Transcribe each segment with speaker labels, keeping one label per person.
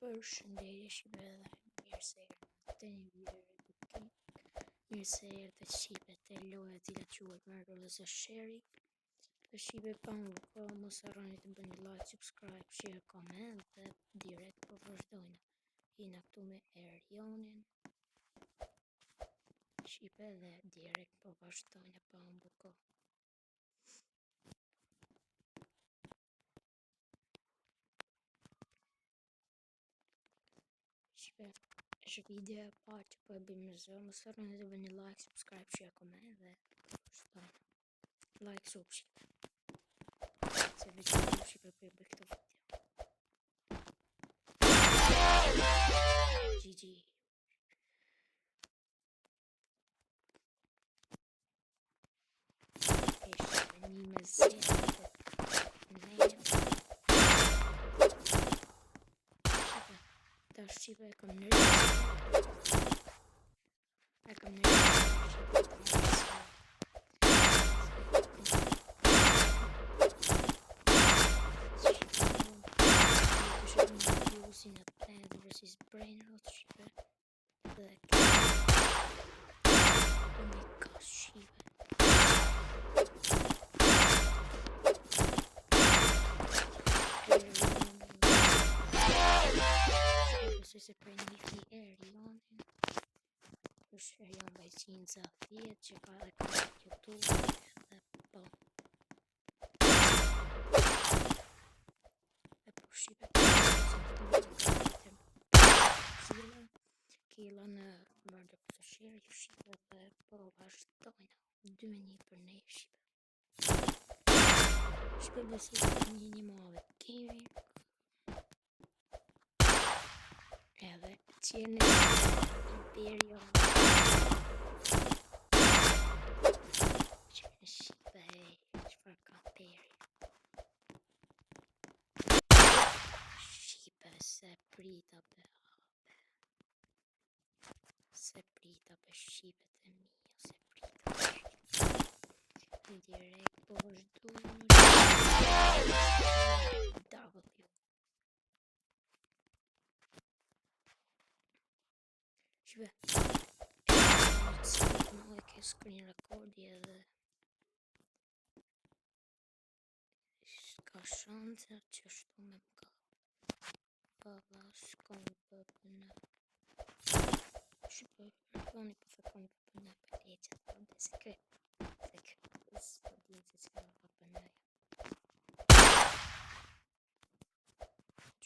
Speaker 1: Përshëndetje dhe mirë se erdhët te një video edukim. Mirë se erdhët shqipe te loja e cila quhet Marble as a Sherry. Dhe shqipe pa më kohë, mos harroni të bëni like, subscribe, share, comment dhe direkt po vazhdojnë. Jena këtu me Erionin. Shqipe dhe direkt po vazhdojnë pa më kohë. Shqipe, është video e parë që po e bëjmë në zë, mos harroni të bëni like, subscribe, share, comment dhe vazhdojnë. Like sub shqipe. Se veç sub shqipe po e bëj këtë video. GG. Shqipe një me zetë ne. Ta shqipe e kam nërë. E kam nërë shqipe të mësë. Using a plant versus brain rot shqipe. Dhe oh my gosh shqipe. Se për një Erionin është Erion Bajqin za 10 që ka dhe ka YouTube dhe po shqipe kila në Marble as a Sherry shqipe dhe po vazhdojnë 2-1 për ne shqipe besi një muave gaming edhe qene Imperial qene shqipe qëfar ka peri shqipe se prita pe shqipet e mija se prita në direkt po vazhdojnë W shqipe në e ke screen recordi edhe ka shanse që shtu me m'ka pava s'koni pëpënë shqipe rëponi pëfekoni pëpënë për leqet dhe se kë s'po din se s'ka pëpënë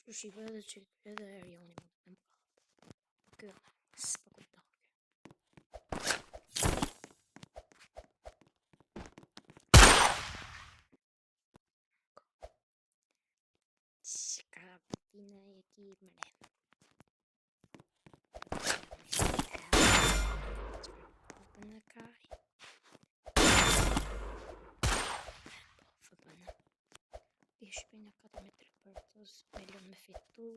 Speaker 1: që shqipe edhe që edhe Erioni më të m'ka kë s'po kupton Shka pina e ekip më ne Fëpënë kaj Fëpënë I shpina 4 metre për tës me lën me fitu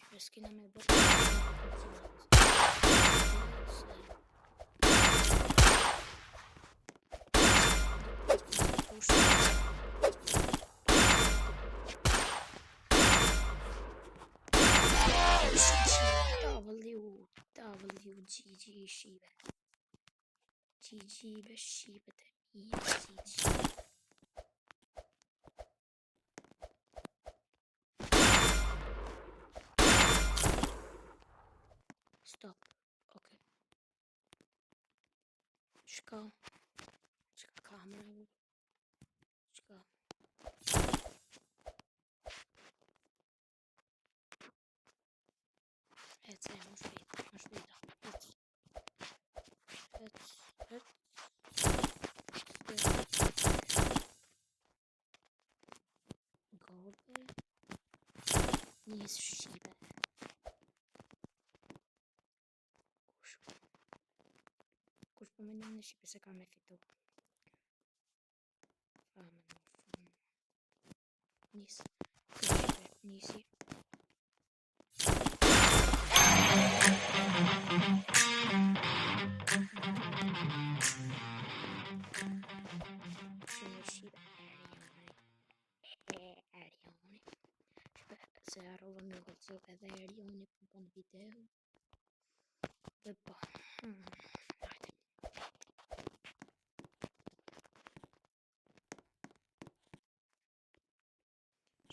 Speaker 1: Shpe s'kina me bërë GG shqipe GG be shqipet e mija GG Stop Ok Shka kamera Shka Ece më shpita Gobe Njës shqipe Kush po menon në shqipe se ka me fitu Njës shqipe Njësi Shqipe se harrova me vëllëzë edhe Erioni për bën video. Dhe po, hajde.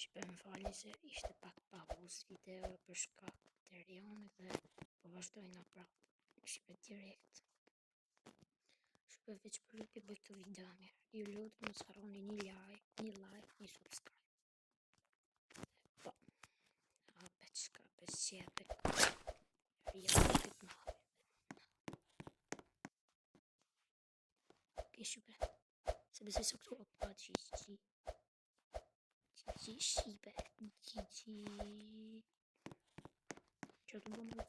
Speaker 1: Shpe më fali se ishte pak pauz video për shkak të Erionit dhe po vazhdojnë prapë. Shpe direkt. Shpe veç për të bëjt të video mirë. Ju lutem mos harroni një like, një subscribe. Po. Hapet shka për qepet. Erionit këtë më hapet. Ok, shpe. Se besoj se këtu pa GG. GG shqipe. GG. Që të bëmë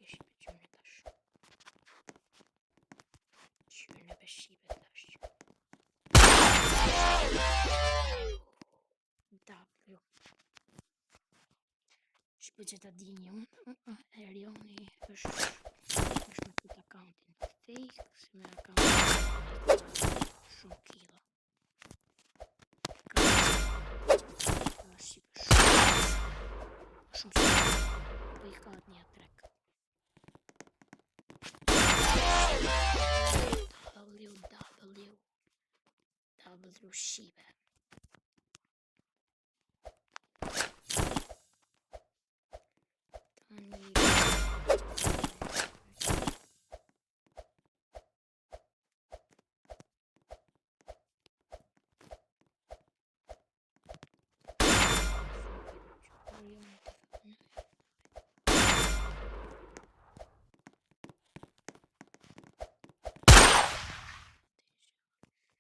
Speaker 1: shqipe qënë tash. Qënë për shqipe tash. W. Shpe që ta dini unë, Erioni është me këtë accountin fake, si me accountin shumë kilo. Shqipe shumë po I ka atë një trek. W shqipe.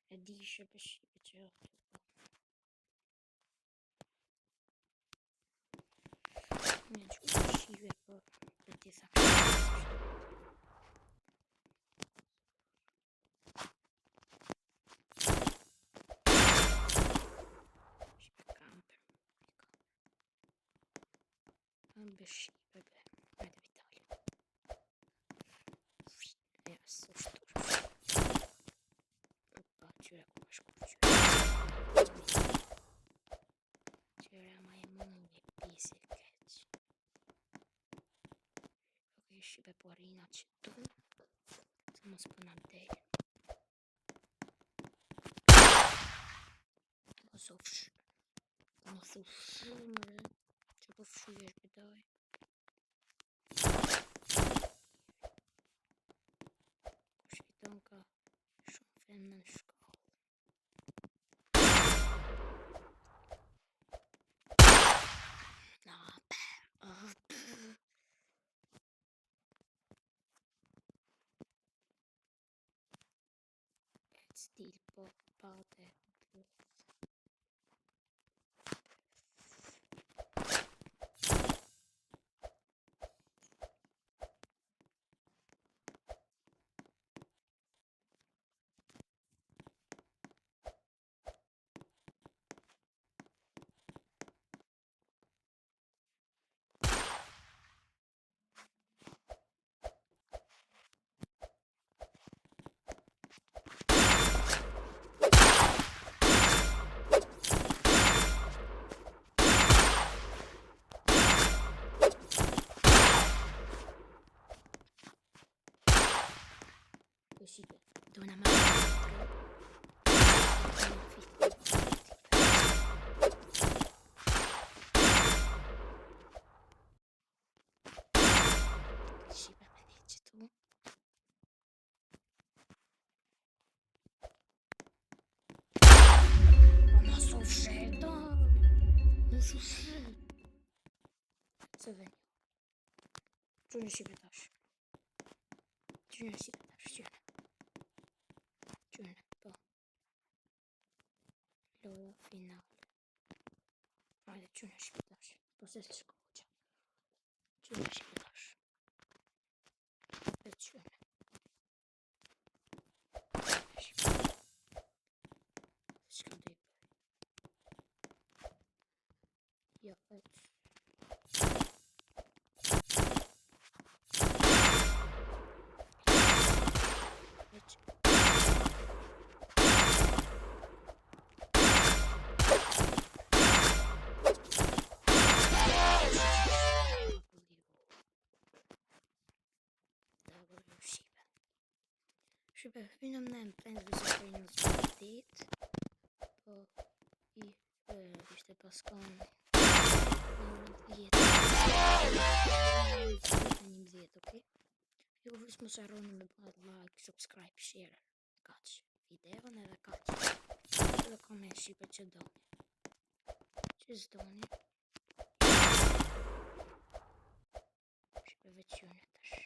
Speaker 1: E di që për shqipe që një gjuhë shqipe për t'i Ambe shqipe be, hajde Vitali. Ja, së shturë. Opa, qyre ku më shkur qyre ma e mund një pisi keq. Ok, shqipe po rina që tu, se mos për nga dejë. Mos u fshu mëre. Që po fshujesh bëdoj. Kush fiton ka shumë fen në shkollë. Stil po pate. Shqipe, do në marrë Shqipe me një që tu. Po në su fsheta. Në su fshet. Se dhe një. Qënë Shqipe tash. Qënë Shqipe tash, qënë. Po. Lora finale. Hajde, qënë Shqipe tash. Po se shkoqa. Qënë Shqipe tash. Hajde, qënë. Shqipe. Shka do I bëj. Jo, hajde. Hynëm në më plendëve se për një nësë dit. Po, ishte pas kanë 11, okej? Ju vësh mos harroni me bë like, subscribe, share. Kaq videon edhe kaq. Edhe koment shqipe që doni. Që s'doni. Shqipe veç june tash.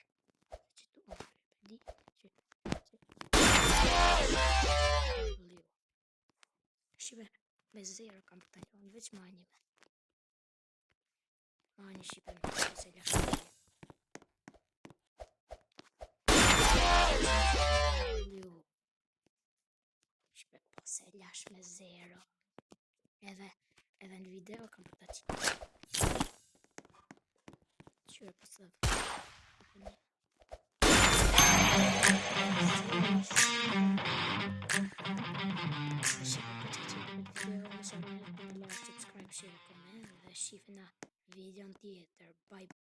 Speaker 1: Që tu unë di që shqipe me zero kam për të njën veç manjive. Mani shqipe me se lashtë. Shqipe po se lash me zero. Edhe në video kam për të qitë. Qyre po se subscribe, share, comment dhe shifna videon tjetër. Bye.